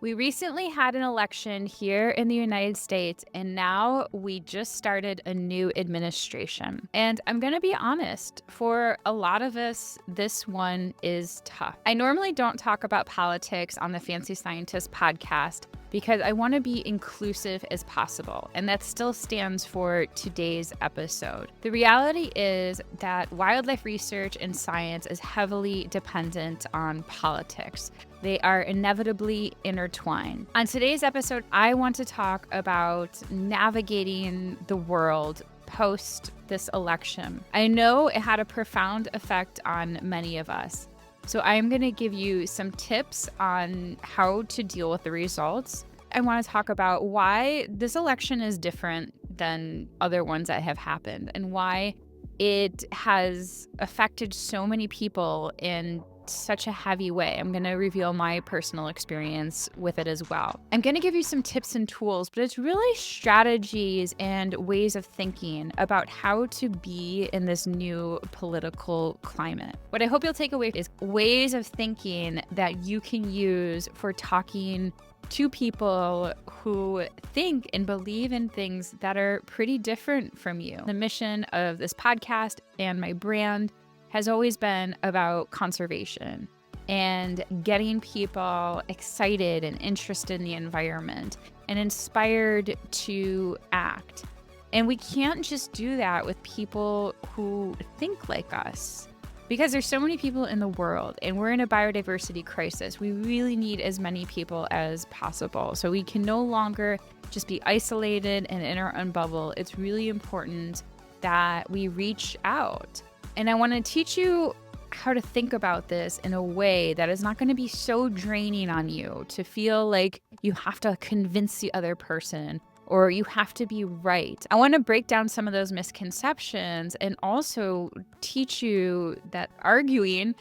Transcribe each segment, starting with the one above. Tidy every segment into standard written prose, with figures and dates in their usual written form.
We recently had an election here in the United States, and now we just started a new administration. And I'm going to be honest, for a lot of us, this one is tough. I normally don't talk about politics on the Fancy Scientist podcast because I want to be inclusive as possible, and that still stands for today's episode. The reality is that wildlife research and science is heavily dependent on politics. They are inevitably intertwined. On today's episode, I want to talk about navigating the world post this election. I know it had a profound effect on many of us. So I'm going to give you some tips on how to deal with the results. I want to talk about why this election is different than other ones that have happened and why it has affected so many people in such a heavy way. I'm going to reveal my personal experience with it as well. I'm going to give you some tips and tools, but it's really strategies and ways of thinking about how to be in this new political climate. What I hope you'll take away is ways of thinking that you can use for talking to people who think and believe in things that are pretty different from you. The mission of this podcast and my brand has always been about conservation and getting people excited and interested in the environment and inspired to act. And we can't just do that with people who think like us because there's so many people in the world and we're in a biodiversity crisis. We really need as many people as possible. So we can no longer just be isolated and in our own bubble. It's really important that we reach out. And I want to teach you how to think about this in a way that is not going to be so draining on you to feel like you have to convince the other person or you have to be right. I want to break down some of those misconceptions and also teach you that arguing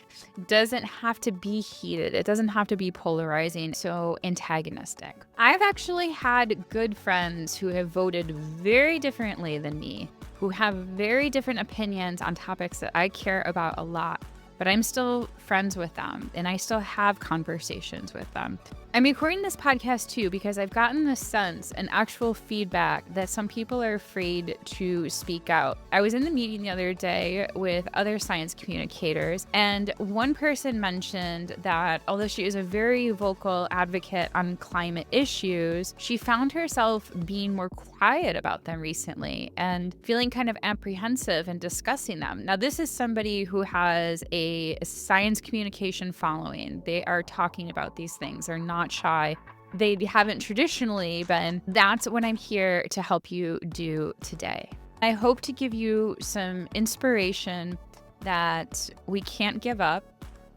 doesn't have to be heated. It doesn't have to be polarizing, so antagonistic. I've actually had good friends who have voted very differently than me, who have very different opinions on topics that I care about a lot, but I'm still friends with them and I still have conversations with them. I'm recording this podcast too because I've gotten the sense and actual feedback that some people are afraid to speak out. I was in the meeting the other day with other science communicators, and one person mentioned that although she is a very vocal advocate on climate issues, she found herself being more quiet about them recently and feeling kind of apprehensive in discussing them. Now, this is somebody who has a science communication following. They are talking about these things. They're not shy. They haven't traditionally been. That's what I'm here to help you do today. I hope to give you some inspiration that we can't give up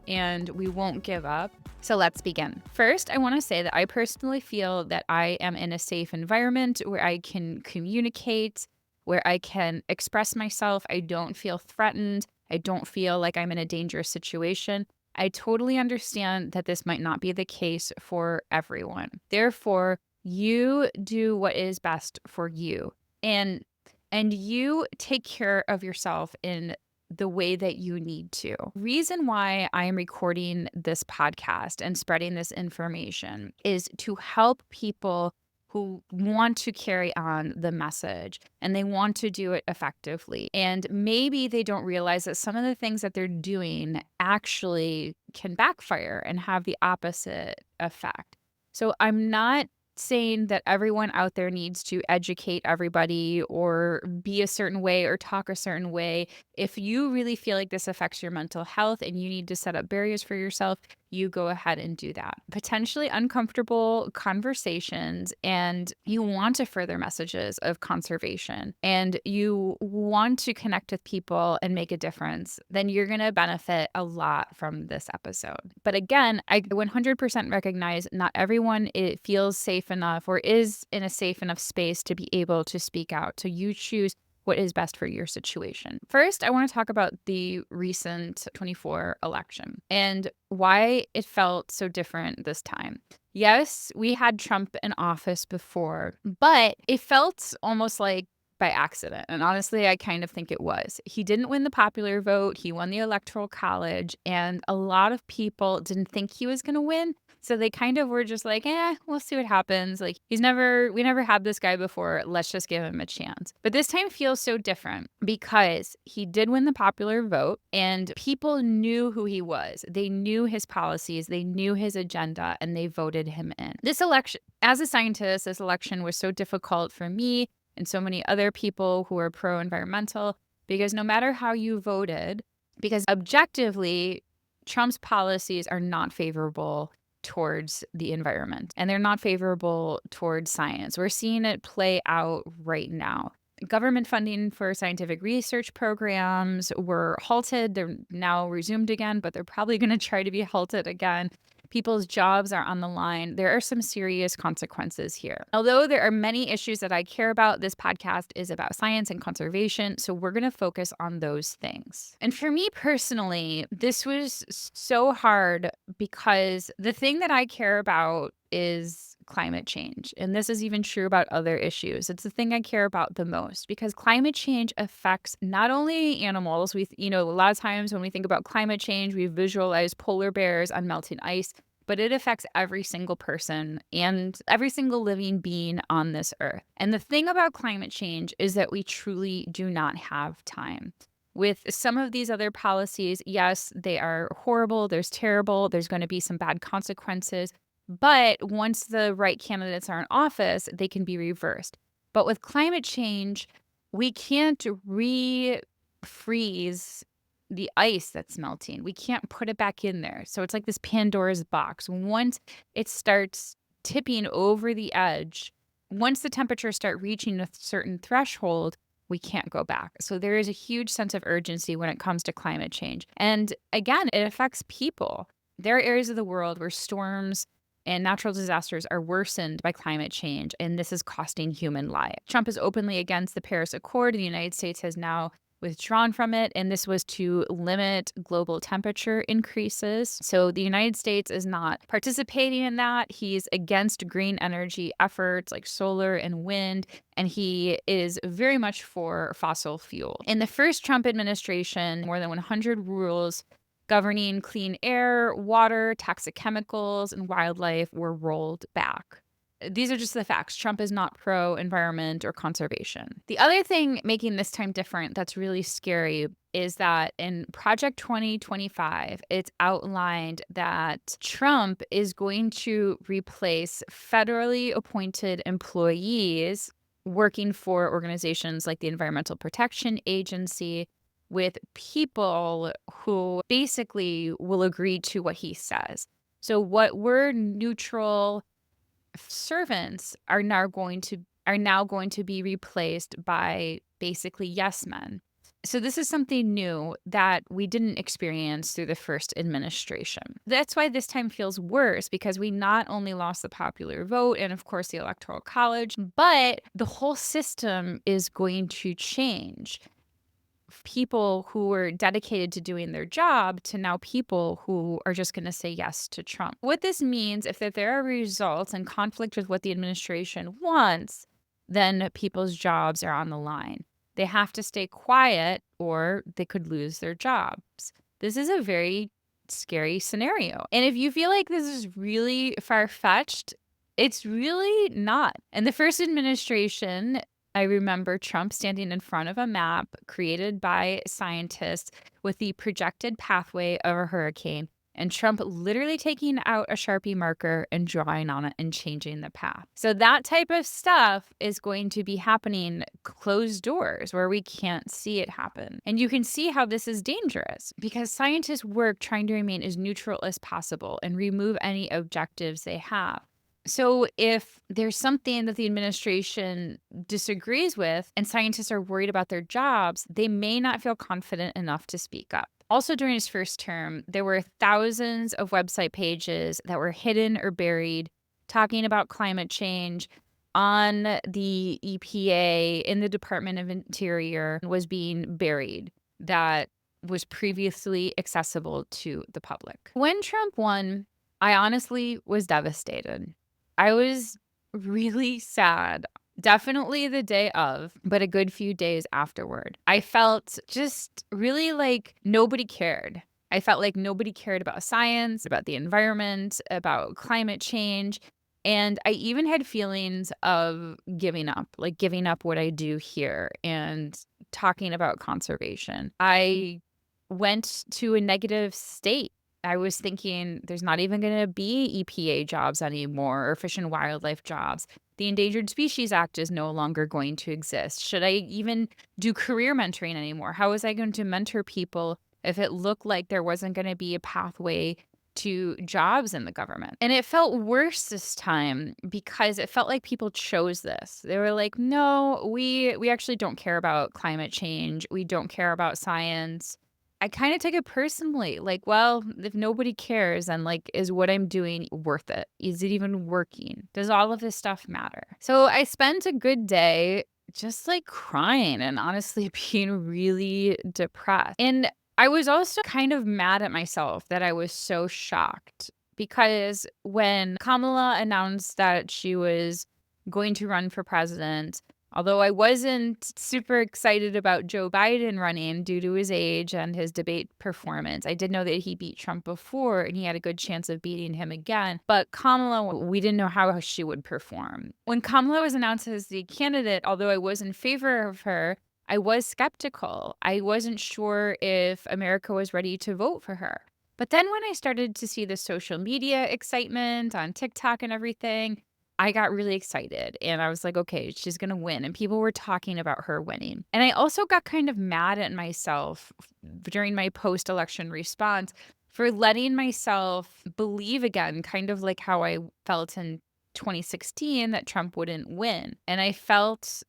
and we won't give up. So let's begin. First, I want to say that I personally feel that I am in a safe environment where I can communicate, where I can express myself. I don't feel threatened. I don't feel like I'm in a dangerous situation. I totally understand that this might not be the case for everyone. Therefore, you do what is best for you. And you take care of yourself in the way that you need to. Reason why I am recording this podcast and spreading this information is to help people who want to carry on the message and they want to do it effectively. And maybe they don't realize that some of the things that they're doing actually can backfire and have the opposite effect. So I'm not saying that everyone out there needs to educate everybody or be a certain way or talk a certain way. If you really feel like this affects your mental health and you need to set up barriers for yourself, you go ahead and do that. Potentially uncomfortable conversations, and you want to further messages of conservation and you want to connect with people and make a difference, then you're going to benefit a lot from this episode. But again, I 100% recognize not everyone feels safe enough or is in a safe enough space to be able to speak out. So you choose what is best for your situation. First, I want to talk about the recent 24 election and why it felt so different this time. Yes, we had Trump in office before, but it felt almost like by accident. And honestly, I kind of think it was. He didn't win the popular vote. He won the electoral college, and a lot of people didn't think he was going to win So they kind of were just like, we'll see what happens. Like we never had this guy before. Let's just give him a chance. But this time feels so different because he did win the popular vote and people knew who he was. They knew his policies, they knew his agenda, and they voted him in. This election, as a scientist, this election was so difficult for me and so many other people who are pro-environmental because no matter how you voted, because objectively, Trump's policies are not favorable towards the environment and they're not favorable towards science. We're seeing it play out right now. Government funding for scientific research programs were halted. They're now resumed again, but they're probably going to try to be halted again. People's jobs are on the line. There are some serious consequences here. Although there are many issues that I care about, this podcast is about science and conservation, so we're going to focus on those things. And for me personally, this was so hard because the thing that I care about is climate change. And this is even true about other issues. It's the thing I care about the most because climate change affects not only animals. A lot of times when we think about climate change, we visualize polar bears on melting ice, but it affects every single person and every single living being on this earth. And the thing about climate change is that we truly do not have time. With some of these other policies, yes, they are horrible. There's terrible. There's going to be some bad consequences. But once the right candidates are in office, they can be reversed. But with climate change, we can't refreeze the ice that's melting. We can't put it back in there. So it's like this Pandora's box. Once it starts tipping over the edge, once the temperatures start reaching a certain threshold, we can't go back. So there is a huge sense of urgency when it comes to climate change. And again, it affects people. There are areas of the world where storms and natural disasters are worsened by climate change, and this is costing human life. Trump is openly against the Paris Accord, and the United States has now withdrawn from it, and this was to limit global temperature increases. So the United States is not participating in that. He's against green energy efforts like solar and wind, and he is very much for fossil fuel. In the first Trump administration, more than 100 rules governing clean air, water, toxic chemicals, and wildlife were rolled back. These are just the facts. Trump is not pro-environment or conservation. The other thing making this time different that's really scary is that in Project 2025, it's outlined that Trump is going to replace federally appointed employees working for organizations like the Environmental Protection Agency with people who basically will agree to what he says. So what were neutral servants are now going to be replaced by basically yes men. So this is something new that we didn't experience through the first administration. That's why this time feels worse because we not only lost the popular vote and of course the Electoral College, but the whole system is going to change. People who were dedicated to doing their job to now people who are just going to say yes to Trump. What this means, if there are results in conflict with what the administration wants, then people's jobs are on the line. They have to stay quiet or they could lose their jobs. This is a very scary scenario. And if you feel like this is really far-fetched, it's really not. In the first administration, I remember Trump standing in front of a map created by scientists with the projected pathway of a hurricane, and Trump literally taking out a Sharpie marker and drawing on it and changing the path. So that type of stuff is going to be happening closed doors where we can't see it happen. And you can see how this is dangerous because scientists work trying to remain as neutral as possible and remove any objectives they have. So if there's something that the administration disagrees with and scientists are worried about their jobs, they may not feel confident enough to speak up. Also, during his first term, there were thousands of website pages that were hidden or buried talking about climate change on the EPA, in the Department of Interior, was being buried that was previously accessible to the public. When Trump won, I honestly was devastated. I was really sad, definitely the day of, but a good few days afterward. I felt just really like nobody cared. I felt like nobody cared about science, about the environment, about climate change. And I even had feelings of giving up, like giving up what I do here and talking about conservation. I went to a negative state. I was thinking there's not even going to be EPA jobs anymore or Fish and Wildlife jobs. The Endangered Species Act is no longer going to exist. Should I even do career mentoring anymore? How was I going to mentor people if it looked like there wasn't going to be a pathway to jobs in the government? And it felt worse this time because it felt like people chose this. They were like, "No, we actually don't care about climate change. We don't care about science." I kind of took it personally. Like, well, if nobody cares, then like, is what I'm doing worth it? Is it even working? Does all of this stuff matter? So I spent a good day just like crying and honestly being really depressed. And I was also kind of mad at myself that I was so shocked because when Kamala announced that she was going to run for president, although I wasn't super excited about Joe Biden running due to his age and his debate performance, I did know that he beat Trump before and he had a good chance of beating him again. But Kamala, we didn't know how she would perform. When Kamala was announced as the candidate, although I was in favor of her, I was skeptical. I wasn't sure if America was ready to vote for her. But then when I started to see the social media excitement on TikTok and everything, I got really excited and I was like, okay, she's going to win. And people were talking about her winning. And I also got kind of mad at myself during my post election response for letting myself believe again, kind of like how I felt in 2016 that Trump wouldn't win. And I felt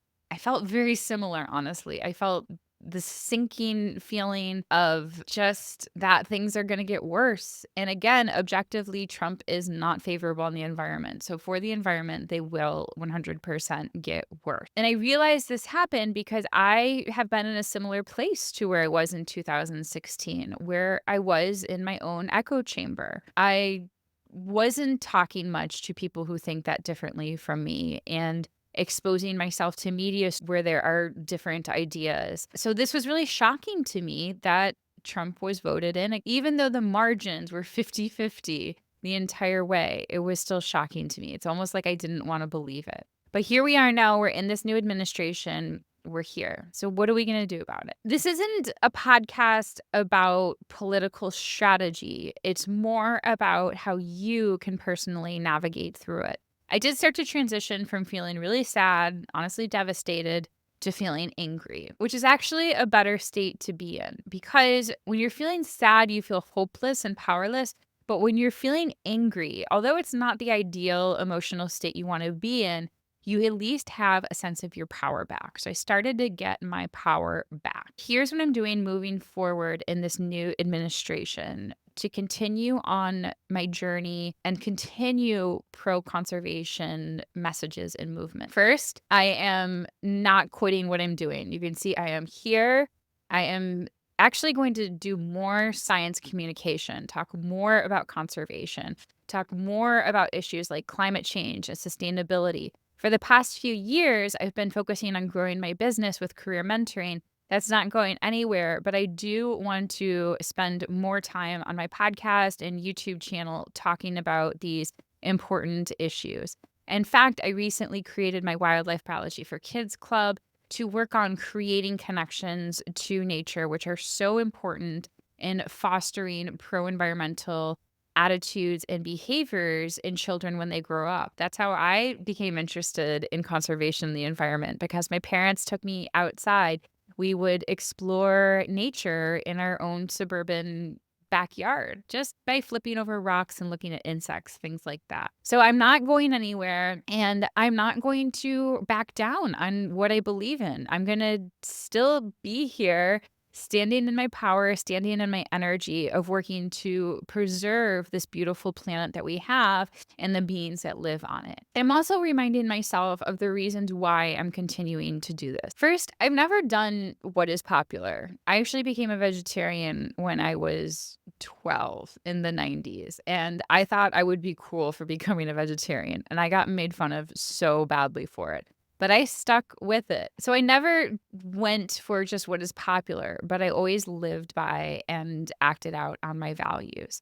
very similar, honestly. I felt this sinking feeling of just that things are going to get worse. And again, objectively, Trump is not favorable on the environment. So for the environment, they will 100% get worse. And I realized this happened because I have been in a similar place to where I was in 2016, where I was in my own echo chamber. I wasn't talking much to people who think that differently from me. And exposing myself to media where there are different ideas. So this was really shocking to me that Trump was voted in. Even though the margins were 50-50 the entire way, it was still shocking to me. It's almost like I didn't want to believe it. But here we are now. We're in this new administration. We're here. So what are we going to do about it? This isn't a podcast about political strategy. It's more about how you can personally navigate through it. I did start to transition from feeling really sad, honestly devastated, to feeling angry, which is actually a better state to be in because when you're feeling sad, you feel hopeless and powerless. But when you're feeling angry, although it's not the ideal emotional state you want to be in, you at least have a sense of your power back. So I started to get my power back. Here's what I'm doing moving forward in this new administration to continue on my journey and continue pro-conservation messages and movement. First, I am not quitting what I'm doing. You can see I am here. I am actually going to do more science communication, talk more about conservation, talk more about issues like climate change and sustainability. For the past few years, I've been focusing on growing my business with career mentoring. That's not going anywhere, but I do want to spend more time on my podcast and YouTube channel talking about these important issues. In fact, I recently created my Wildlife Biology for Kids Club to work on creating connections to nature, which are so important in fostering pro-environmental attitudes and behaviors in children when they grow up. That's how I became interested in conservation and the environment because my parents took me outside. We would explore nature in our own suburban backyard just by flipping over rocks and looking at insects, things like that. So I'm not going anywhere and I'm not going to back down on what I believe in. I'm going to still be here standing in my power, standing in my energy of working to preserve this beautiful planet that we have and the beings that live on it. I'm also reminding myself of the reasons why I'm continuing to do this. First, I've never done what is popular. I actually became a vegetarian when I was 12 in the 90s, and I thought I would be cool for becoming a vegetarian, and I got made fun of so badly for it. but I stuck with it. So I never went for just what is popular, but I always lived by and acted out on my values.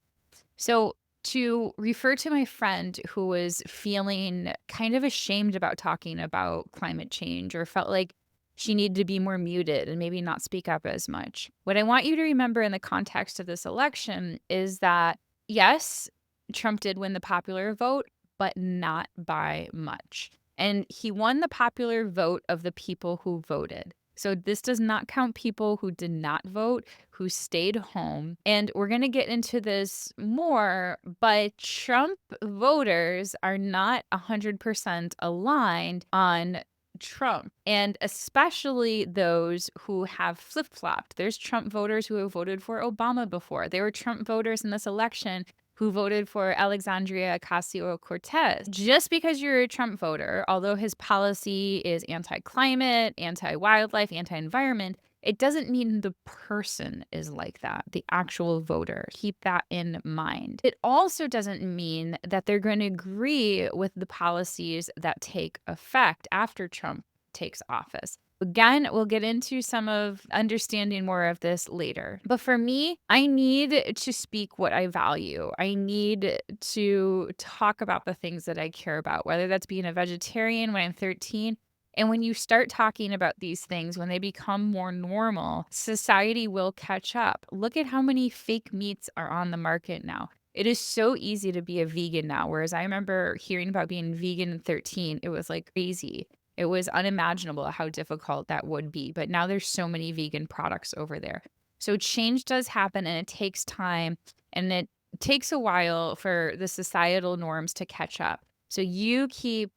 So, to refer to my friend who was feeling kind of ashamed about talking about climate change or felt like she needed to be more muted and maybe not speak up as much, what I want you to remember in the context of this election is that, yes, Trump did win the popular vote, but not by much. And he won the popular vote of the people who voted. So this does not count people who did not vote, who stayed home. And we're going to get into this more, but Trump voters are not 100% aligned on Trump, and especially those who have flip-flopped. There's Trump voters who have voted for Obama before. There were Trump voters in this election who voted for Alexandria Ocasio-Cortez. Just because you're a Trump voter, although his policy is anti-climate, anti-wildlife, anti-environment, it doesn't mean the person is like that, the actual voter. Keep that in mind. It also doesn't mean that they're going to agree with the policies that take effect after Trump takes office. Again, we'll get into some of understanding more of this later. But for me, I need to speak what I value. I need to talk about the things that I care about, whether that's being a vegetarian when I'm 13. And when you start talking about these things, when they become more normal, society will catch up. Look at how many fake meats are on the market now. It is so easy to be a vegan now, whereas I remember hearing about being vegan at 13, it was like crazy. It was unimaginable how difficult that would be. But now there's so many vegan products over there. So change does happen and it takes time and it takes a while for the societal norms to catch up. So you keep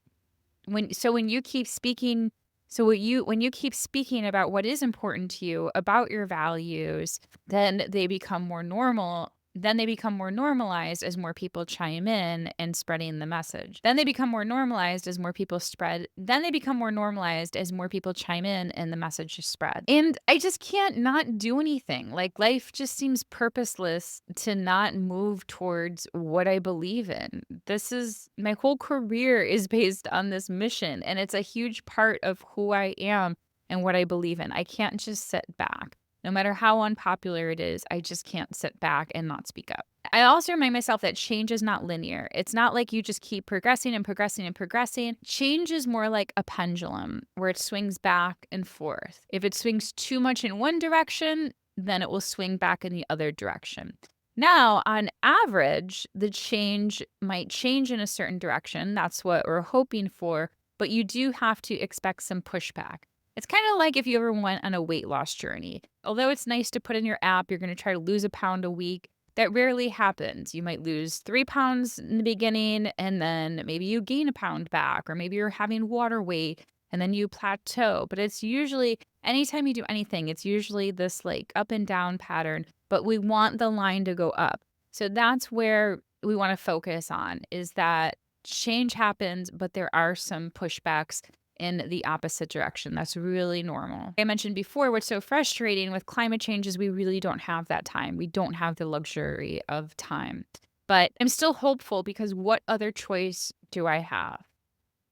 when you keep speaking when you keep speaking about what is important to you, about your values, then they become more normal. Then they become more normalized as more people chime in and spreading the message. Then they become more normalized as more people spread. Then they become more normalized as more people chime in and the message is spread. And I just can't not do anything. Like life just seems purposeless to not move towards what I believe in. This is my whole career is based on this mission, and it's a huge part of who I am and what I believe in. I can't just sit back. No matter how unpopular it is, I just can't sit back and not speak up. I also remind myself that change is not linear. It's not like you just keep progressing and progressing and progressing. Change is more like a pendulum where it swings back and forth. If it swings too much in one direction, then it will swing back in the other direction. Now, on average, the change might change in a certain direction. That's what we're hoping for, but you do have to expect some pushback. It's kind of like if you ever went on a weight loss journey. Although it's nice to put in your app, you're going to try to lose a pound a week. That rarely happens. You might lose 3 pounds in the beginning, and then maybe you gain a pound back, or maybe you're having water weight, and then you plateau. But it's usually, anytime you do anything, it's usually this like up and down pattern, but we want the line to go up. So that's where we want to focus on, is that change happens, but there are some pushbacks in the opposite direction. That's really normal. I mentioned before, what's so frustrating with climate change is we really don't have that time. We don't have the luxury of time. But I'm still hopeful because what other choice do I have?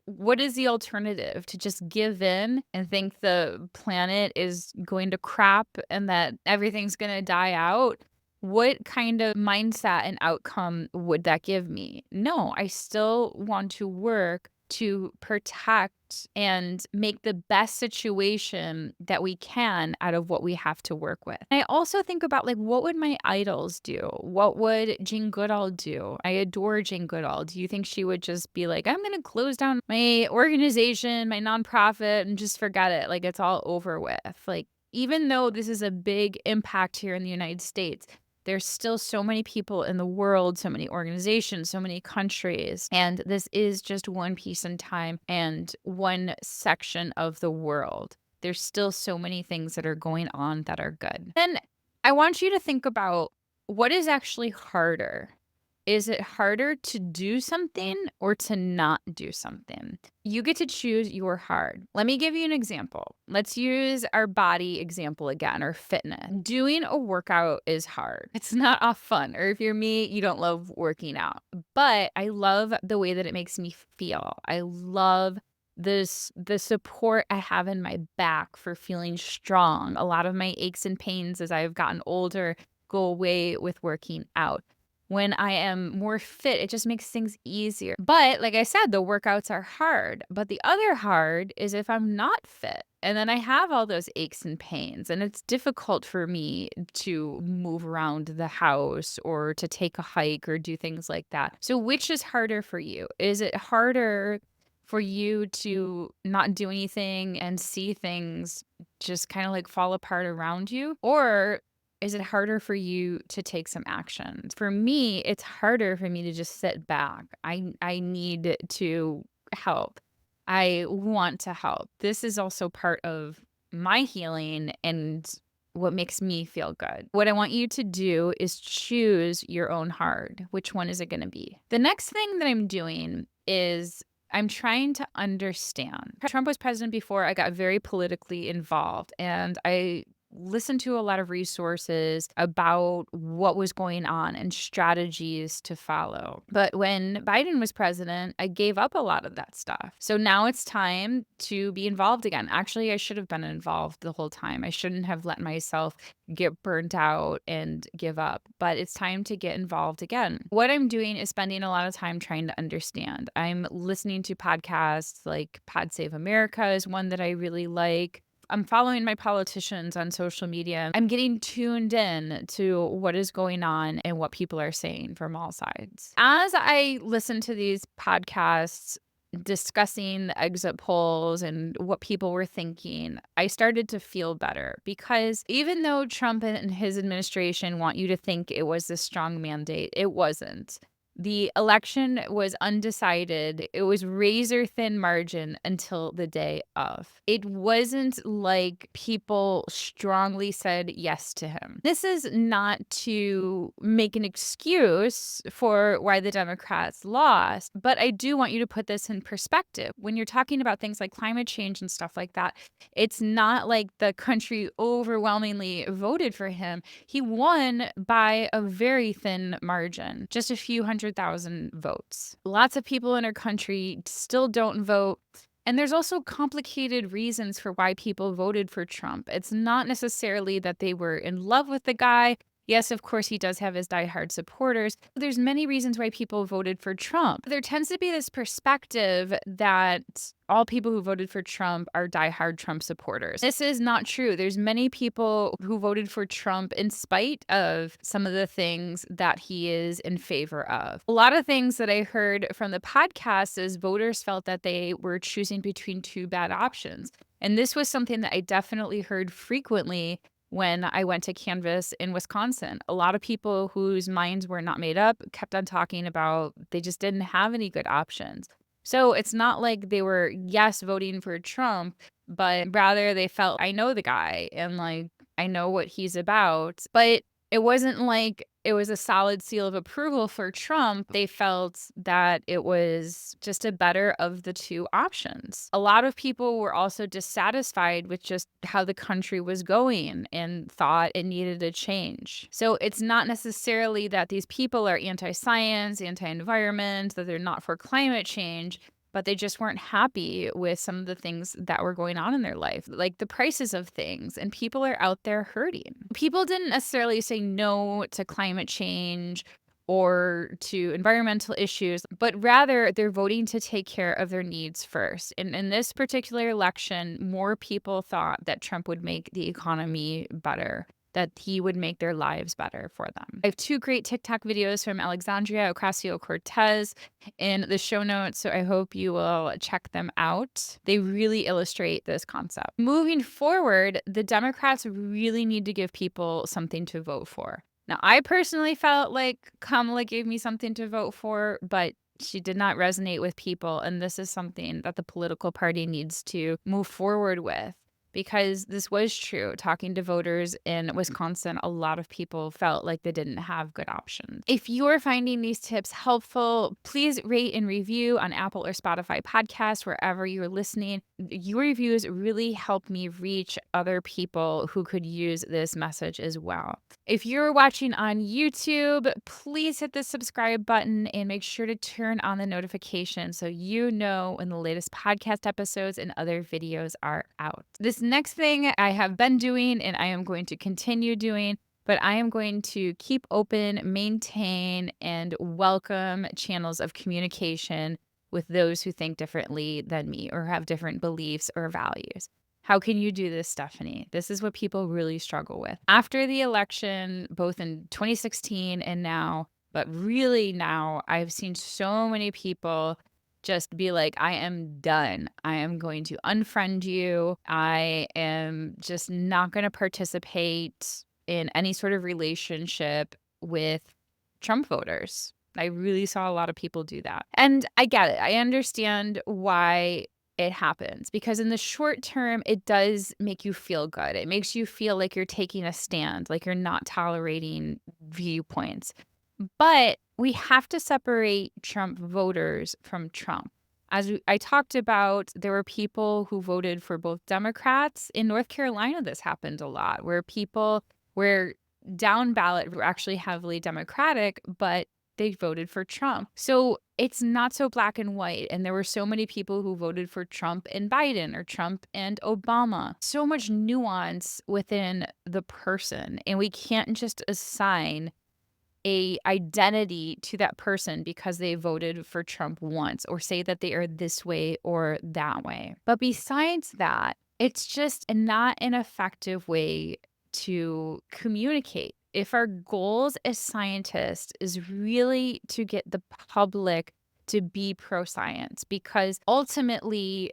What is the alternative? To just give in and think the planet is going to crap and that everything's going to die out? What kind of mindset and outcome would that give me? No, I still want to work to protect and make the best situation that we can out of what we have to work with. And I also think about like, what would my idols do? What would Jane Goodall do? I adore Jane Goodall. Do you think she would just be like, I'm going to close down my organization, my nonprofit, and just forget it? Like it's all over with. Like, even though this is a big impact here in the United States, there's still so many people in the world, so many organizations, so many countries. And this is just one piece in time and one section of the world. There's still so many things that are going on that are good. Then I want you to think about what is actually harder. Is it harder to do something or to not do something? You get to choose your hard. Let me give you an example. Let's use our body example again, or fitness. Doing a workout is hard. It's not all fun. Or if you're me, you don't love working out. But I love the way that it makes me feel. I love the support I have in my back for feeling strong. A lot of my aches and pains as I've gotten older go away with working out. When I am more fit, it just makes things easier. But like I said, the workouts are hard. But the other hard is if I'm not fit. And then I have all those aches and pains, and it's difficult for me to move around the house or to take a hike or do things like that. So, which is harder for you? Is it harder for you to not do anything and see things just kind of like fall apart around you? Or is it harder for you to take some action? For me, it's harder for me to just sit back. I need to help. I want to help. This is also part of my healing and what makes me feel good. What I want you to do is choose your own hard. Which one is it going to be? The next thing that I'm doing is I'm trying to understand. Trump was president before I got very politically involved, and I listened to a lot of resources about what was going on and strategies to follow. But when Biden was president, I gave up a lot of that stuff. So now it's time to be involved again. Actually, I should have been involved the whole time. I shouldn't have let myself get burnt out and give up, but it's time to get involved again. What I'm doing is spending a lot of time trying to understand. I'm listening to podcasts like Pod Save America is one that I really like. I'm following my politicians on social media. I'm getting tuned in to what is going on and what people are saying from all sides. As I listen to these podcasts discussing the exit polls and what people were thinking, I started to feel better because even though Trump and his administration want you to think it was this strong mandate, it wasn't. The election was undecided. It was razor thin margin until the day of. It wasn't like people strongly said yes to him. This is not to make an excuse for why the Democrats lost, but I do want you to put this in perspective. When you're talking about things like climate change and stuff like that, it's not like the country overwhelmingly voted for him. He won by a very thin margin, just a few 100,000 votes. Lots of people in our country still don't vote. And there's also complicated reasons for why people voted for Trump. It's not necessarily that they were in love with the guy. Yes, of course, he does have his diehard supporters. There's many reasons why people voted for Trump. There tends to be this perspective that all people who voted for Trump are diehard Trump supporters. This is not true. There's many people who voted for Trump in spite of some of the things that he is in favor of. A lot of things that I heard from the podcast is voters felt that they were choosing between two bad options. And this was something that I definitely heard frequently when I went to canvass in Wisconsin. A lot of people whose minds were not made up kept on talking about they just didn't have any good options. So it's not like they were, yes, voting for Trump, but rather they felt, I know the guy and like, I know what he's about. But it wasn't like it was a solid seal of approval for Trump. They felt that it was just a better of the two options. A lot of people were also dissatisfied with just how the country was going and thought it needed a change. So it's not necessarily that these people are anti-science, anti-environment, that they're not for climate change, but they just weren't happy with some of the things that were going on in their life, like the prices of things, and people are out there hurting. People didn't necessarily say no to climate change or to environmental issues, but rather they're voting to take care of their needs first. And in this particular election, more people thought that Trump would make the economy better, that he would make their lives better for them. I have two great TikTok videos from Alexandria Ocasio-Cortez in the show notes, so I hope you will check them out. They really illustrate this concept. Moving forward, the Democrats really need to give people something to vote for. Now, I personally felt like Kamala gave me something to vote for, but she did not resonate with people, and this is something that the political party needs to move forward with. because this was true. Talking to voters in Wisconsin, a lot of people felt like they didn't have good options. If you're finding these tips helpful, please rate and review on Apple or Spotify podcasts, wherever you're listening. Your reviews really help me reach other people who could use this message as well. If you're watching on YouTube, please hit the subscribe button and make sure to turn on the notification so you know when the latest podcast episodes and other videos are out. This next thing I have been doing and I am going to continue doing, but I am going to keep open, maintain, and welcome channels of communication with those who think differently than me or have different beliefs or values. How can you do this, Stephanie? This is what people really struggle with. After the election, both in 2016 and now, but really now, I've seen so many people just be like, I am done. I am going to unfriend you. I am just not going to participate in any sort of relationship with Trump voters. I really saw a lot of people do that. And I get it. I understand why it happens, because in the short term, it does make you feel good. It makes you feel like you're taking a stand, like you're not tolerating viewpoints. But we have to separate Trump voters from Trump. I talked about, there were people who voted for both Democrats. In North Carolina, this happened a lot, where people were down ballot were actually heavily Democratic, but they voted for Trump. So it's not so black and white. And there were so many people who voted for Trump and Biden or Trump and Obama. So much nuance within the person. And we can't just assign a identity to that person because they voted for Trump once, or say that they are this way or that way. But besides that, it's just not an effective way to communicate. If our goals as scientists is really to get the public to be pro-science, because ultimately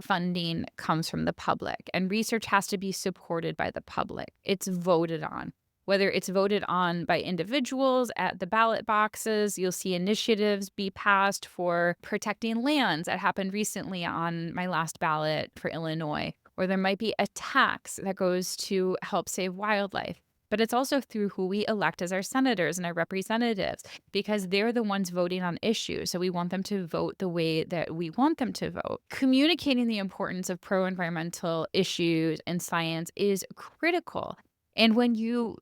funding comes from the public and research has to be supported by the public. It's voted on. Whether it's voted on by individuals at the ballot boxes, you'll see initiatives be passed for protecting lands. That happened recently on my last ballot for Illinois. Or there might be a tax that goes to help save wildlife. But it's also through who we elect as our senators and our representatives, because they're the ones voting on issues. So we want them to vote the way that we want them to vote. Communicating the importance of pro-environmental issues and science is critical. And when you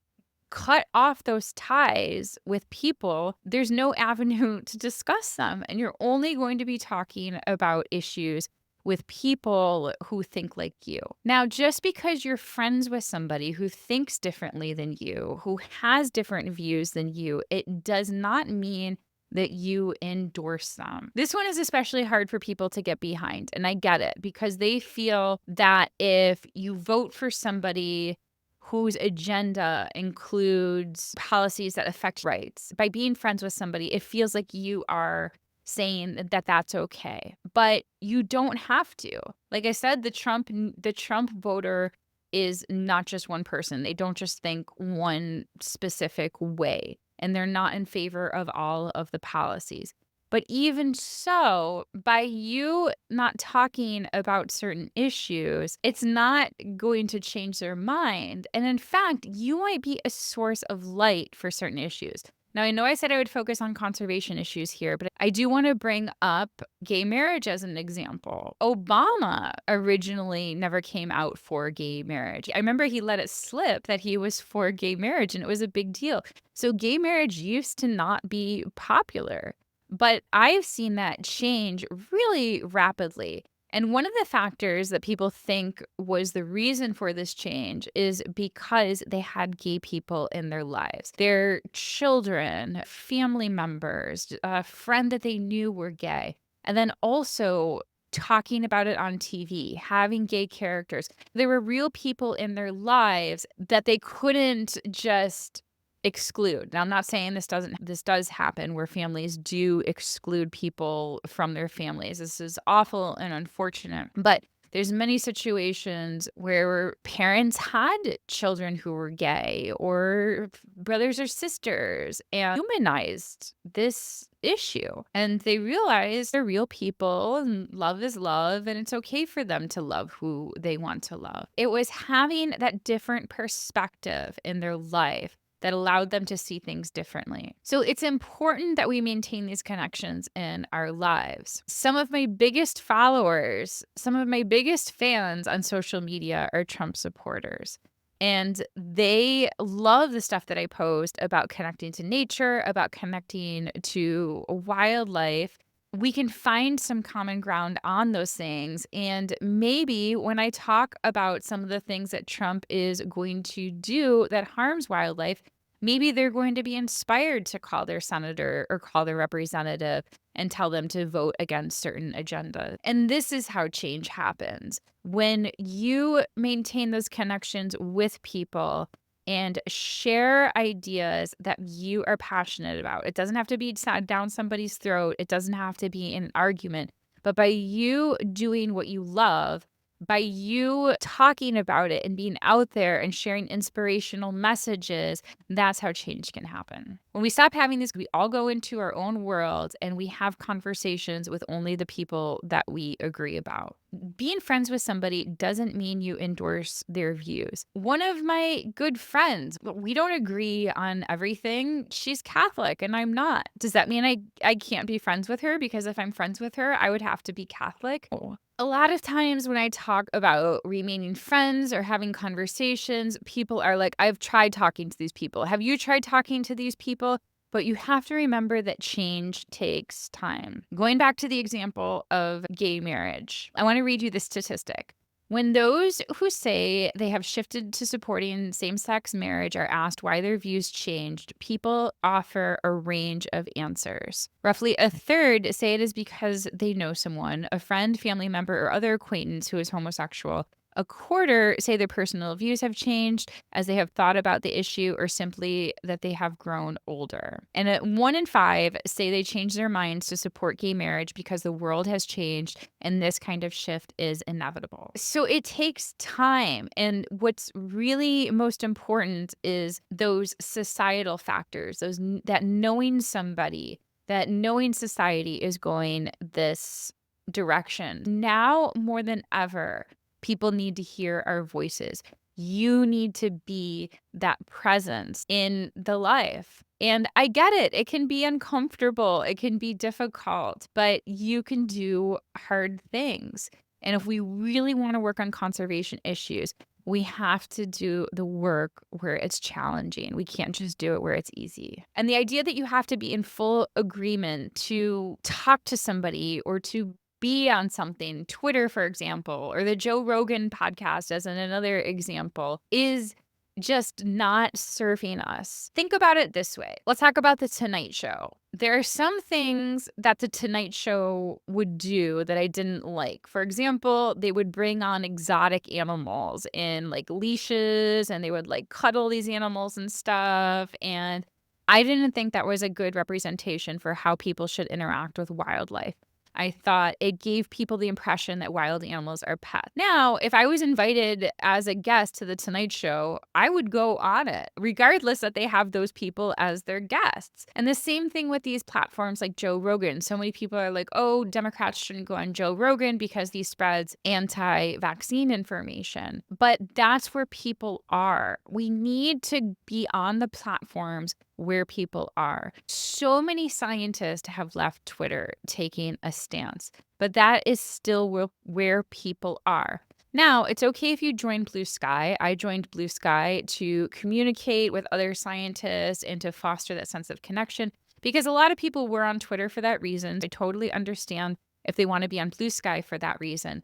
cut off those ties with people, there's no avenue to discuss them. And you're only going to be talking about issues with people who think like you. Now, just because you're friends with somebody who thinks differently than you, who has different views than you, it does not mean that you endorse them. This one is especially hard for people to get behind. And I get it, because they feel that if you vote for somebody whose agenda includes policies that affect rights, by being friends with somebody, it feels like you are saying that that's okay. But you don't have to. Like I said, the Trump voter is not just one person. They don't just think one specific way, and they're not in favor of all of the policies. But even so, by you not talking about certain issues, it's not going to change their mind. And in fact, you might be a source of light for certain issues. Now, I know I said I would focus on conservation issues here, but I do want to bring up gay marriage as an example. Obama originally never came out for gay marriage. I remember he let it slip that he was for gay marriage, and it was a big deal. So gay marriage used to not be popular. But I've seen that change really rapidly. And one of the factors that people think was the reason for this change is because they had gay people in their lives. Their children, family members, a friend that they knew were gay. And then also talking about it on TV, having gay characters. There were real people in their lives that they couldn't just exclude. Now, I'm not saying this does happen where families do exclude people from their families. This is awful and unfortunate. But there's many situations where parents had children who were gay or brothers or sisters and humanized this issue. And they realize they're real people and love is love, and it's okay for them to love who they want to love. It was having that different perspective in their life that allowed them to see things differently. So it's important that we maintain these connections in our lives. Some of my biggest followers, some of my biggest fans on social media are Trump supporters. And they love the stuff that I post about connecting to nature, about connecting to wildlife. We can find some common ground on those things. And maybe when I talk about some of the things that Trump is going to do that harms wildlife, maybe they're going to be inspired to call their senator or call their representative and tell them to vote against certain agenda. And this is how change happens. When you maintain those connections with people and share ideas that you are passionate about, it doesn't have to be down somebody's throat. It doesn't have to be an argument. But by you doing what you love, by you talking about it and being out there and sharing inspirational messages, that's how change can happen. When we stop having this, we all go into our own world and we have conversations with only the people that we agree about. Being friends with somebody doesn't mean you endorse their views. One of my good friends, we don't agree on everything. She's Catholic and I'm not. Does that mean I can't be friends with her? Because if I'm friends with her, I would have to be Catholic? Oh. A lot of times when I talk about remaining friends or having conversations, people are like, I've tried talking to these people. Have you tried talking to these people? But you have to remember that change takes time. Going back to the example of gay marriage, I want to read you the statistic. When those who say they have shifted to supporting same-sex marriage are asked why their views changed, people offer a range of answers. Roughly a third say it is because they know someone, a friend, family member, or other acquaintance who is homosexual. A quarter say their personal views have changed as they have thought about the issue or simply that they have grown older. And 1 in 5 say they changed their minds to support gay marriage because the world has changed and this kind of shift is inevitable. So it takes time. And what's really most important is those societal factors, that knowing somebody, that knowing society is going this direction. Now more than ever, people need to hear our voices. You need to be that presence in the life. And I get it. It can be uncomfortable. It can be difficult, but you can do hard things. And if we really want to work on conservation issues, we have to do the work where it's challenging. We can't just do it where it's easy. And the idea that you have to be in full agreement to talk to somebody or to be on something, Twitter, for example, or the Joe Rogan podcast as another example, is just not serving us. Think about it this way. Let's talk about The Tonight Show. There are some things that The Tonight Show would do that I didn't like. For example, they would bring on exotic animals in like leashes and they would like cuddle these animals and stuff. And I didn't think that was a good representation for how people should interact with wildlife. I thought it gave people the impression that wild animals are pets. Now, if I was invited as a guest to The Tonight Show, I would go on it, regardless that they have those people as their guests. And the same thing with these platforms like Joe Rogan. So many people are like, oh, Democrats shouldn't go on Joe Rogan because he spreads anti-vaccine information. But that's where people are. We need to be on the platforms where people are. So many scientists have left Twitter taking a stance, but that is still where people are. Now, it's okay if you join Blue Sky. I joined Blue Sky to communicate with other scientists and to foster that sense of connection because a lot of people were on Twitter for that reason. I totally understand if they want to be on Blue Sky for that reason.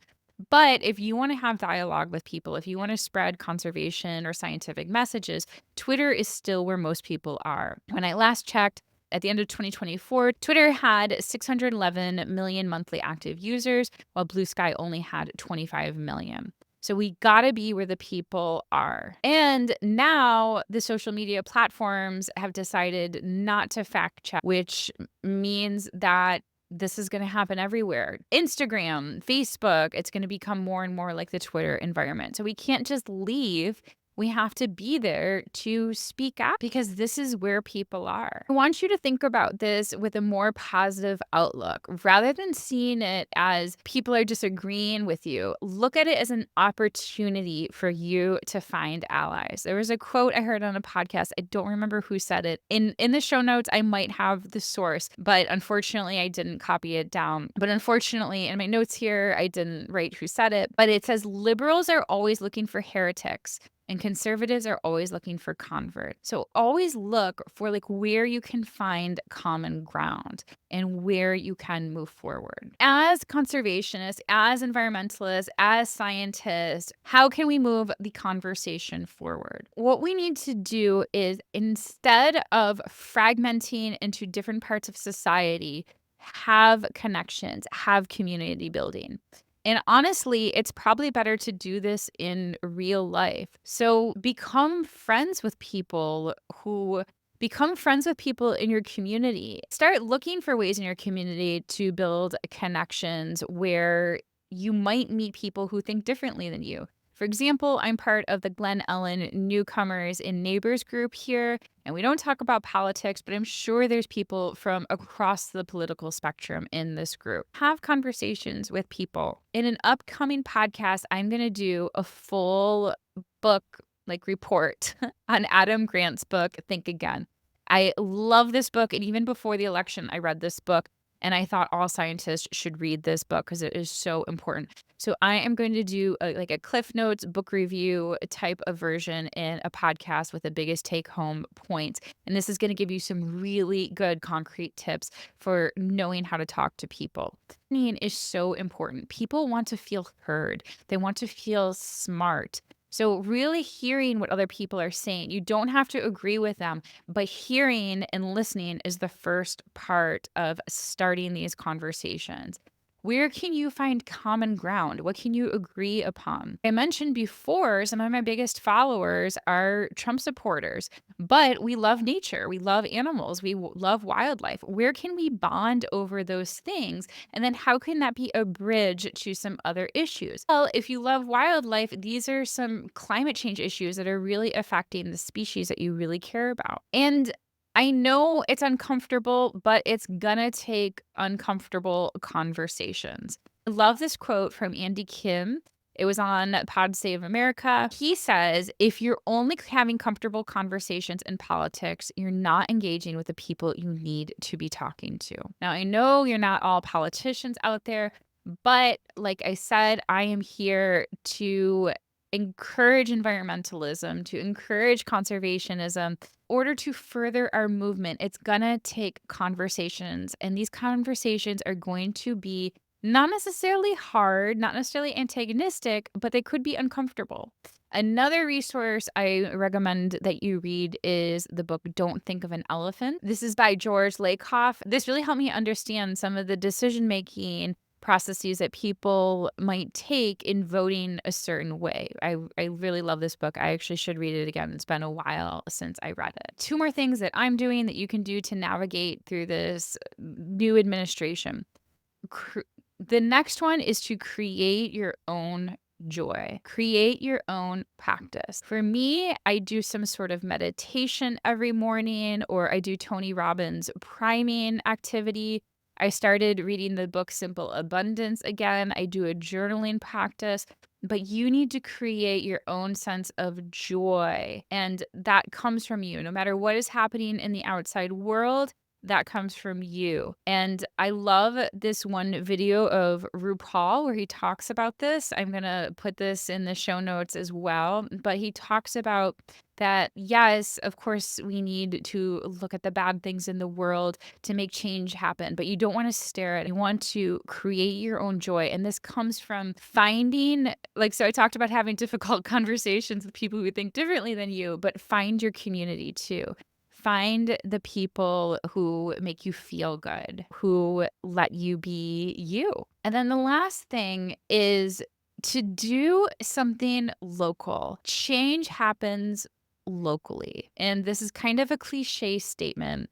But if you want to have dialogue with people, if you want to spread conservation or scientific messages, Twitter is still where most people are. When I last checked, at the end of 2024, Twitter had 611 million monthly active users, while Blue Sky only had 25 million. So we gotta be where the people are. And now the social media platforms have decided not to fact check, which means that this is going to happen everywhere. Instagram, Facebook, it's going to become more and more like the Twitter environment. So we can't just leave We have to be there to speak up because this is where people are. I want you to think about this with a more positive outlook rather than seeing it as people are disagreeing with you. Look at it as an opportunity for you to find allies. There was a quote I heard on a podcast. I don't remember who said it. In the show notes, I might have the source, but unfortunately, I didn't copy it down. But unfortunately, in my notes here, I didn't write who said it. But it says liberals are always looking for heretics and conservatives are always looking for convert. So always look for like where you can find common ground and where you can move forward. As conservationists, as environmentalists, as scientists, how can we move the conversation forward? What we need to do is instead of fragmenting into different parts of society, have connections, have community building. And honestly, it's probably better to do this in real life. So become friends with people in your community. Start looking for ways in your community to build connections where you might meet people who think differently than you. For example, I'm part of the Glen Ellen Newcomers and Neighbors group here, and we don't talk about politics, but I'm sure there's people from across the political spectrum in this group. Have conversations with people. In an upcoming podcast, I'm going to do a full book report on Adam Grant's book, Think Again. I love this book, and even before the election, I read this book. And I thought all scientists should read this book because it is so important. So I am going to do a Cliff Notes book review type of version in a podcast with the biggest take home points. And this is going to give you some really good concrete tips for knowing how to talk to people. Listening is so important. People want to feel heard. They want to feel smart. So really hearing what other people are saying. You don't have to agree with them, but hearing and listening is the first part of starting these conversations. Where can you find common ground? What can you agree upon? I mentioned before, some of my biggest followers are Trump supporters, but we love nature. We love animals. We love wildlife. Where can we bond over those things? And then how can that be a bridge to some other issues? Well, if you love wildlife, these are some climate change issues that are really affecting the species that you really care about. And I know it's uncomfortable, but it's gonna take uncomfortable conversations. I love this quote from Andy Kim. It was on Pod Save America. He says, if you're only having comfortable conversations in politics, you're not engaging with the people you need to be talking to. Now, I know you're not all politicians out there, but like I said, I am here to encourage environmentalism, to encourage conservationism. In order to further our movement, it's gonna take conversations, and these conversations are going to be not necessarily hard, not necessarily antagonistic, but they could be uncomfortable. Another resource I recommend that you read is the book Don't Think of an Elephant. This is by George Lakoff. This really helped me understand some of the decision-making processes that people might take in voting a certain way. I really love this book. I actually should read it again. It's been a while since I read it. Two more things that I'm doing that you can do to navigate through this new administration. The next one is to create your own joy. Create your own practice. For me, I do some sort of meditation every morning, or I do Tony Robbins' priming activity. I started reading the book Simple Abundance again. I do a journaling practice, but you need to create your own sense of joy. And that comes from you. No matter what is happening in the outside world, that comes from you. And I love this one video of RuPaul where he talks about this. I'm going to put this in the show notes as well. But he talks about that, yes, of course, we need to look at the bad things in the world to make change happen. But you don't want to stare at it. You want to create your own joy. And this comes from finding, so I talked about having difficult conversations with people who think differently than you, but find your community too. Find the people who make you feel good, who let you be you. And then the last thing is to do something local. Change happens locally. And this is kind of a cliche statement,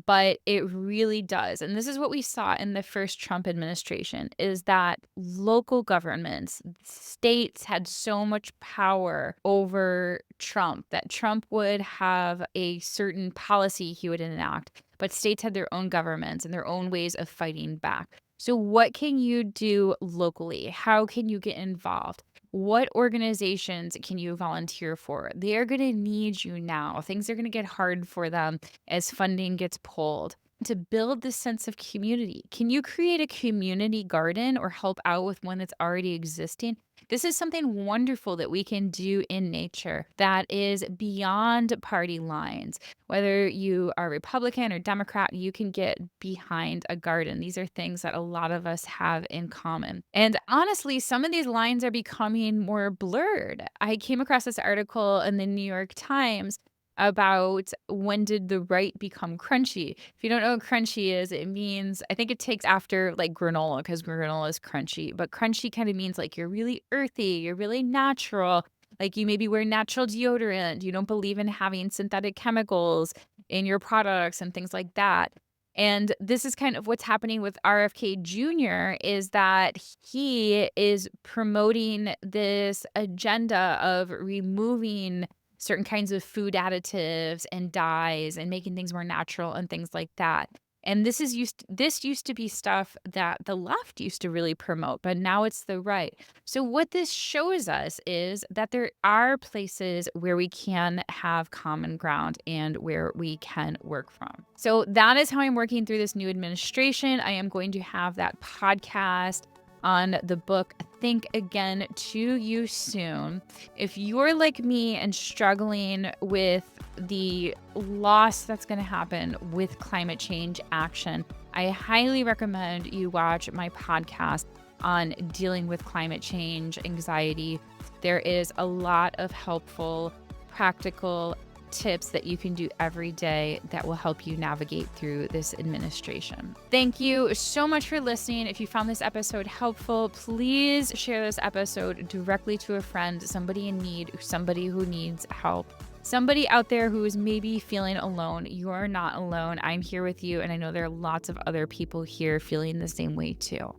but it really does. And this is what we saw in the first Trump administration is that local governments, states had so much power over Trump that Trump would have a certain policy he would enact, but states had their own governments and their own ways of fighting back. So, what can you do locally? How can you get involved? What organizations can you volunteer for? They are going to need you now. Things are going to get hard for them as funding gets pulled. To build this sense of community, can you create a community garden or help out with one that's already existing? This is something wonderful that we can do in nature that is beyond party lines. Whether you are Republican or Democrat, you can get behind a garden. These are things that a lot of us have in common. And honestly, some of these lines are becoming more blurred. I came across this article in the New York Times about when did the right become crunchy. If you don't know what crunchy is, it means, I think it takes after like granola because granola is crunchy, but crunchy kind of means like you're really earthy, you're really natural. Like you maybe wear natural deodorant, you don't believe in having synthetic chemicals in your products and things like that. And this is kind of what's happening with RFK Jr. is that he is promoting this agenda of removing certain kinds of food additives and dyes and making things more natural and things like that. And this used to be stuff that the left used to really promote, but now it's the right. So what this shows us is that there are places where we can have common ground and where we can work from. So that is how I'm working through this new administration. I am going to have that podcast on the book Think Again to you soon. If you're like me and struggling with the loss that's going to happen with climate change action, I highly recommend you watch my podcast on dealing with climate change anxiety. There is a lot of helpful, practical tips that you can do every day that will help you navigate through this administration. Thank you so much for listening. If you found this episode helpful, please share this episode directly to a friend, somebody in need, somebody who needs help, somebody out there who is maybe feeling alone. You are not alone. I'm here with you, and I know there are lots of other people here feeling the same way too.